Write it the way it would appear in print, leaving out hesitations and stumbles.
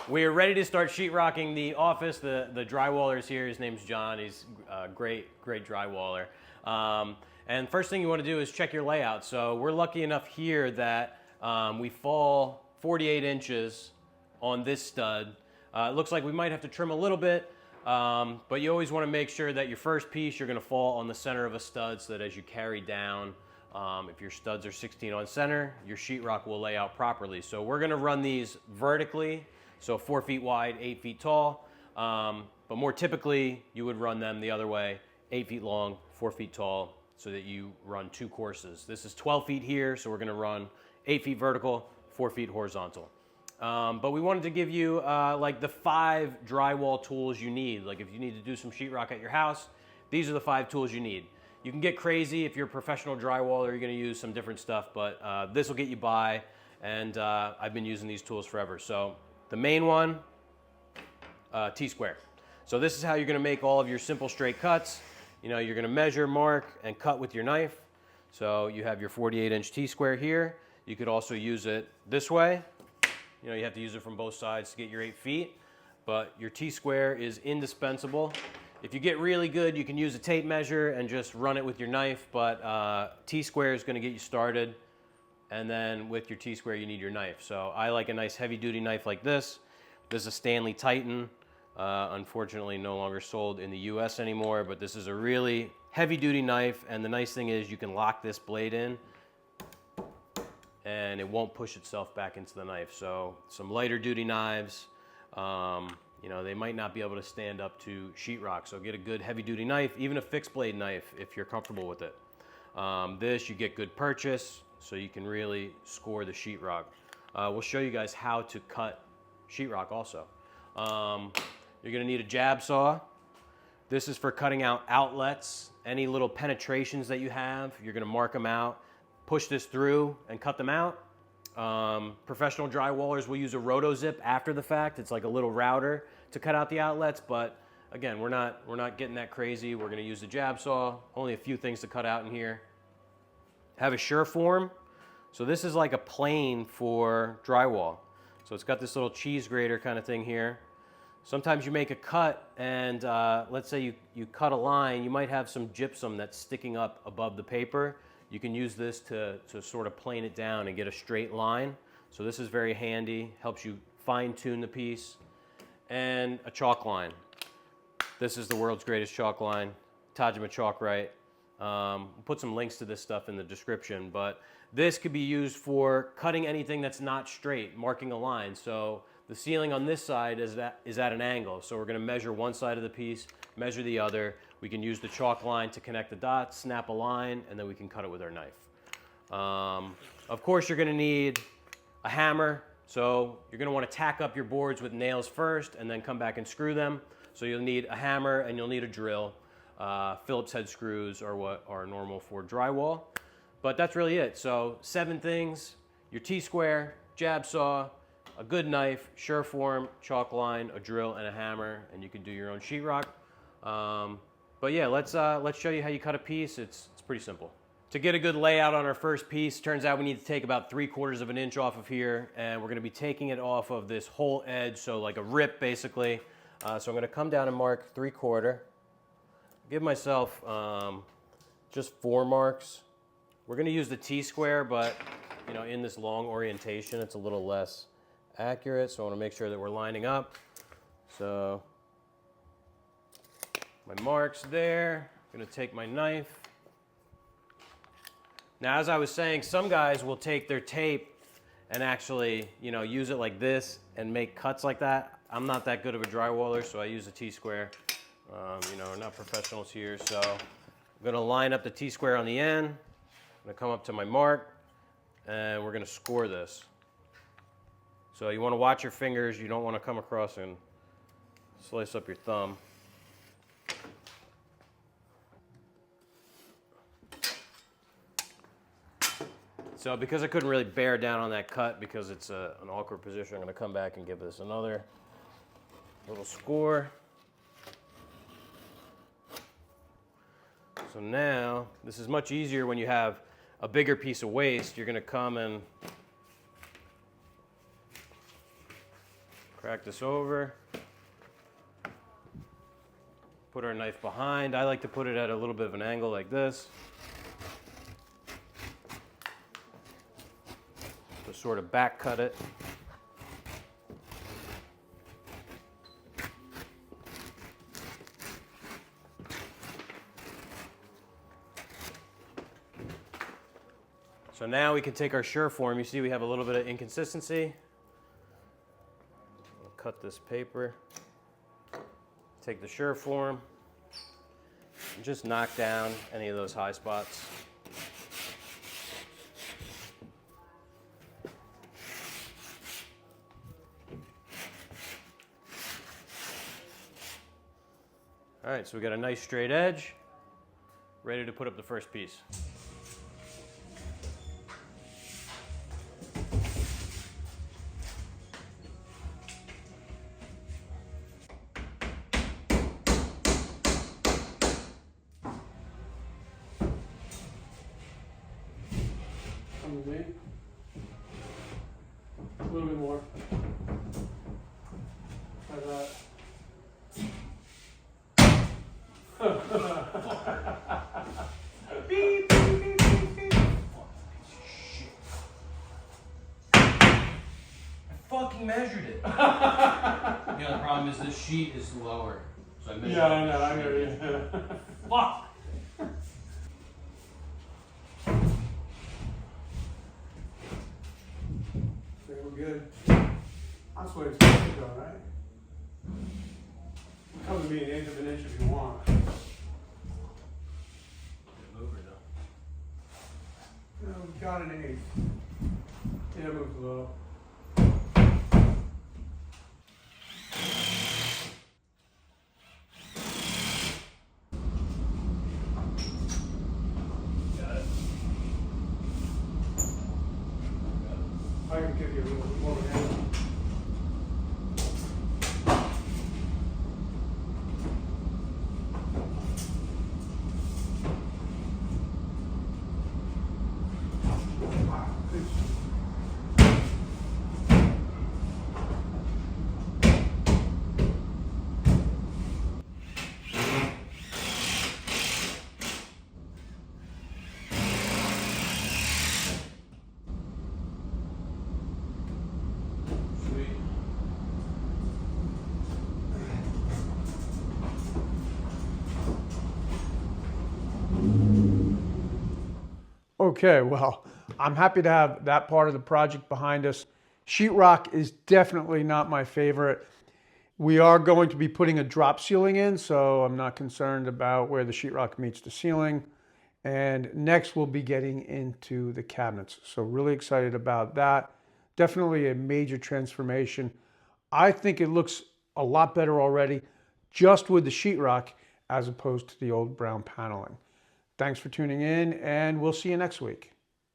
We are ready to start sheetrocking the office. The drywaller's here. His name's John. He's a great drywaller. And first thing you want to do is check your layout. So we're lucky enough here that we fall 48 inches on this stud. It looks like we might have to trim a little bit, but you always want to make sure that your first piece you're going to fall on the center of a stud so that as you carry down, if your studs are 16 on center, your sheetrock will lay out properly. So we're going to run these vertically. So 4 feet wide, 8 feet tall, but more typically you would run them the other way, 8 feet long, 4 feet tall, so that you run 2 courses. This is 12 feet here, so we're gonna run 8 feet vertical, 4 feet horizontal. But we wanted to give you like the 5 drywall tools you need. Like if you need to do some sheetrock at your house, these are the 5 tools you need. You can get crazy if you're a professional drywaller, you're gonna use some different stuff, but this will get you by, and I've been using these tools forever. So the main one, T-square. So this is how you're gonna make all of your simple straight cuts. You know, you're gonna measure, mark, and cut with your knife. So you have your 48-inch T-square here. You could also use it this way. You know, you have to use it from both sides to get your 8 feet, but your T-square is indispensable. If you get really good, you can use a tape measure and just run it with your knife, but T-square is gonna get you started. And then with your T-square, you need your knife. So I like a nice heavy-duty knife like this. This is a Stanley Titan. Unfortunately, no longer sold in the US anymore, but this is a really heavy-duty knife. And the nice thing is you can lock this blade in and it won't push itself back into the knife. So some lighter-duty knives, you know, they might not be able to stand up to sheetrock. So get a good heavy-duty knife, even a fixed-blade knife if you're comfortable with it. This, you get good purchase, so you can really score the sheetrock. We'll show you guys how to cut sheetrock also. You're gonna need a jab saw. This is for cutting out outlets, any little penetrations that you have. You're gonna mark them out, push this through and cut them out. Professional drywallers will use a roto-zip after the fact. It's like a little router to cut out the outlets, but again, we're not getting that crazy. We're gonna use the jab saw. Only a few things to cut out in here. Have a sure form. So this is like a plane for drywall. So it's got this little cheese grater kind of thing here. Sometimes you make a cut and let's say you cut a line, you might have some gypsum that's sticking up above the paper. You can use this to sort of plane it down and get a straight line. So this is very handy, helps you fine tune the piece. And a chalk line. This is the world's greatest chalk line, Tajima Chalk Right. We'll put some links to this stuff in the description, but this could be used for cutting anything that's not straight, marking a line. So the ceiling on this side is at an angle. So we're gonna measure one side of the piece, measure the other. We can use the chalk line to connect the dots, snap a line, and then we can cut it with our knife. Of course, you're gonna need a hammer. So you're gonna wanna tack up your boards with nails first and then come back and screw them. So you'll need a hammer and you'll need a drill. Phillips head screws are what are normal for drywall. But that's really it. So 7 things: your T-square, jab saw, a good knife, sure form, chalk line, a drill, and a hammer, and you can do your own sheetrock. But yeah, let's show you how you cut a piece. It's pretty simple. To get a good layout on our first piece, turns out we need to take about 3/4 of an inch off of here, and we're gonna be taking it off of this whole edge, so like a rip basically. So I'm gonna come down and mark 3/4. Give myself just 4 marks. We're gonna use the T-square, but you know, in this long orientation, it's a little less accurate, so I wanna make sure that we're lining up. So my mark's there. I'm gonna take my knife. Now, as I was saying, some guys will take their tape and actually, you know, use it like this and make cuts like that. I'm not that good of a drywaller, so I use a T-square. You know, we're not professionals here, so I'm gonna line up the T-square on the end. I'm gonna come up to my mark, and we're gonna score this. So you wanna watch your fingers. You don't wanna come across and slice up your thumb. So because I couldn't really bear down on that cut because it's an awkward position, I'm gonna come back and give this another little score. So now, this is much easier when you have a bigger piece of waste. You're gonna come and Crack this over. Put our knife behind. I like to put it at a little bit of an angle like this. To sort of back cut it. So now we can take our Shearform. You see we have a little bit of inconsistency. We'll cut this paper. Take the Shearform and just knock down any of those high spots. All right, so we got a nice straight edge, ready to put up the first piece. A little bit more. Like that. Beep, beep, beep, beep, beep. I fucking measured it. The other problem is this sheet is lower. So I measured Yeah, I know, I know. Yeah. Fuck! Okay, we're good. That's the way it's supposed to go, right? Come to me an eighth of an inch if you want. Over though. No, we got an eighth. Yeah, move a little. I can give you a little bit more of an angle. Okay, well, I'm happy to have that part of the project behind us. Sheetrock is definitely not my favorite. We are going to be putting a drop ceiling in, so I'm not concerned about where the sheetrock meets the ceiling. And next we'll be getting into the cabinets. So really excited about that. Definitely a major transformation. I think it looks a lot better already just with the sheetrock as opposed to the old brown paneling. Thanks for tuning in, and we'll see you next week.